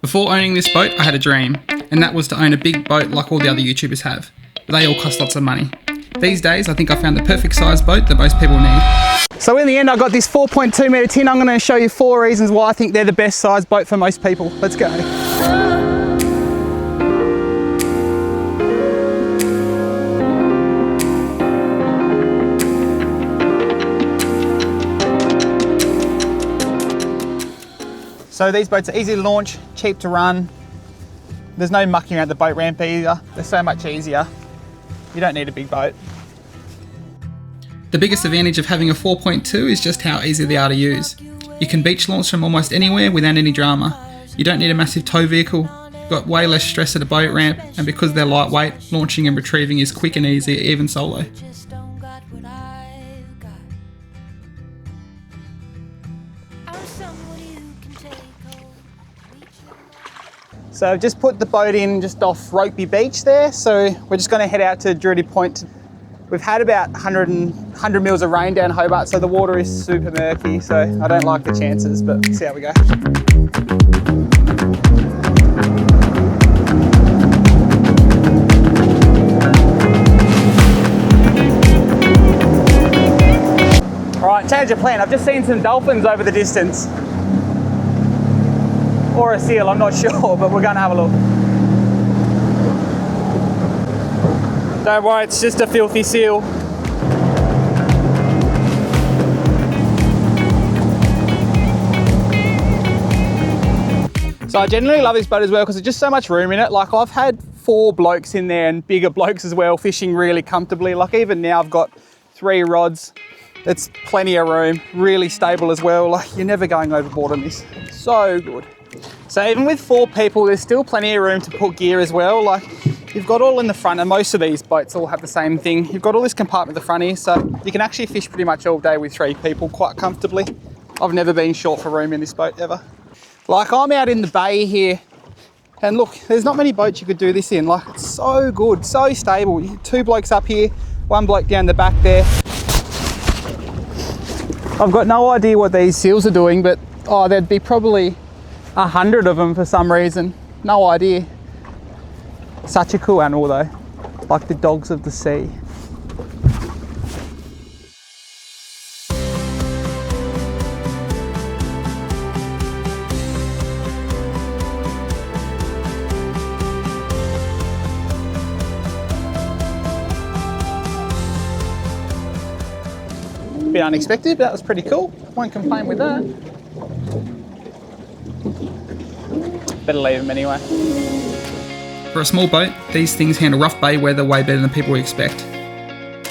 Before owning this boat, I had a dream, and that was to own a big boat like all the other YouTubers have. But they all cost lots of money. These days, I think I found the perfect size boat that most people need. So in the end, I got this 4.2 metre tin. I'm going to show you 4 reasons why I think they're the best size boat for most people. Let's go. So these boats are easy to launch, cheap to run. There's no mucking around the boat ramp either. They're so much easier. You don't need a big boat. The biggest advantage of having a 4.2 is just how easy they are to use. You can beach launch from almost anywhere without any drama. You don't need a massive tow vehicle, you've got way less stress at a boat ramp, and because they're lightweight, launching and retrieving is quick and easy, even solo. So I've just put the boat in just off Rokeby Beach there, so we're just going to head out to Drury Point. We've had about 100 mils of rain down Hobart, so the water is super murky, so I don't like the chances, but let's see how we go. All right, change of plan. I've just seen some dolphins over the distance. Or a seal, I'm not sure, but we're going to have a look. Don't worry, it's just a filthy seal. So I generally love this boat as well because there's just so much room in it. Like I've had 4 blokes in there and bigger blokes as well, fishing really comfortably. Like even now I've got 3 rods. It's plenty of room, really stable as well. Like you're never going overboard on this. So good. So even with 4 people, there's still plenty of room to put gear as well. Like you've got all in the front, and most of these boats all have the same thing. You've got all this compartment at the front here, so you can actually fish pretty much all day with 3 people quite comfortably. I've never been short for room in this boat ever. Like I'm out in the bay here, and look, there's not many boats you could do this in. Like it's so good, so stable. 2 blokes up here, 1 bloke down the back there. I've got no idea what these seals are doing, but oh, there'd be probably 100 of them for some reason. No idea. Such a cool animal though, like the dogs of the sea. Bit unexpected, but that was pretty cool. Won't complain with that. Better leave them anyway. For a small boat, these things handle rough bay weather way better than people expect.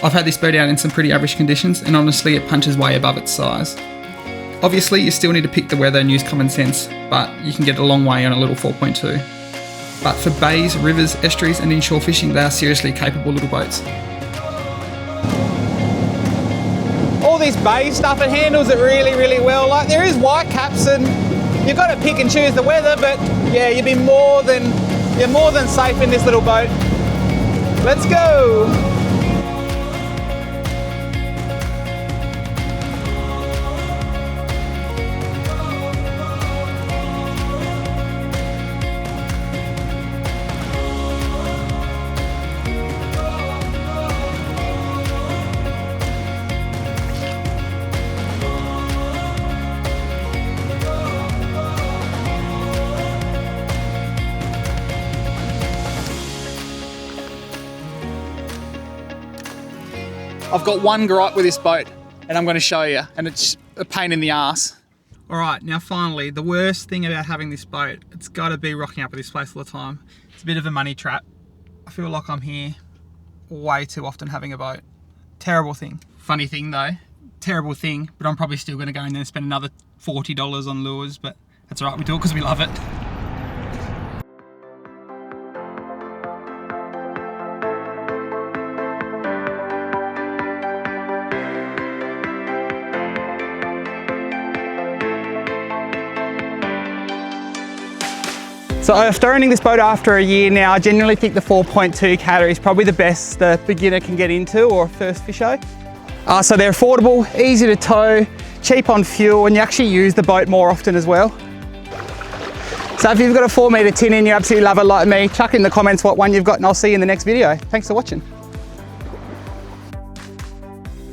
I've had this boat out in some pretty average conditions, and honestly it punches way above its size. Obviously you still need to pick the weather and use common sense, but you can get a long way on a little 4.2. But for bays, rivers, estuaries and inshore fishing, they are seriously capable little boats. All this bay stuff, it handles it really, really well. Like there is white caps and you've got to pick and choose the weather, but yeah, you're more than safe in this little boat. Let's go. I've got one gripe with this boat, and I'm going to show you, and it's a pain in the ass. All right, now finally, the worst thing about having this boat, it's got to be rocking up at this place all the time. It's a bit of a money trap. I feel like I'm here way too often having a boat. Terrible thing. Funny thing though, terrible thing, but I'm probably still going to go in there and spend another $40 on lures, but that's all right, we do it because we love it. So after owning this boat after a year now, I generally think the 4.2 category is probably the best the beginner can get into, or first fisho. So they're affordable, easy to tow, cheap on fuel, and you actually use the boat more often as well. So if you've got a 4 metre tin and you absolutely love it like me, chuck in the comments what one you've got and I'll see you in the next video. Thanks for watching.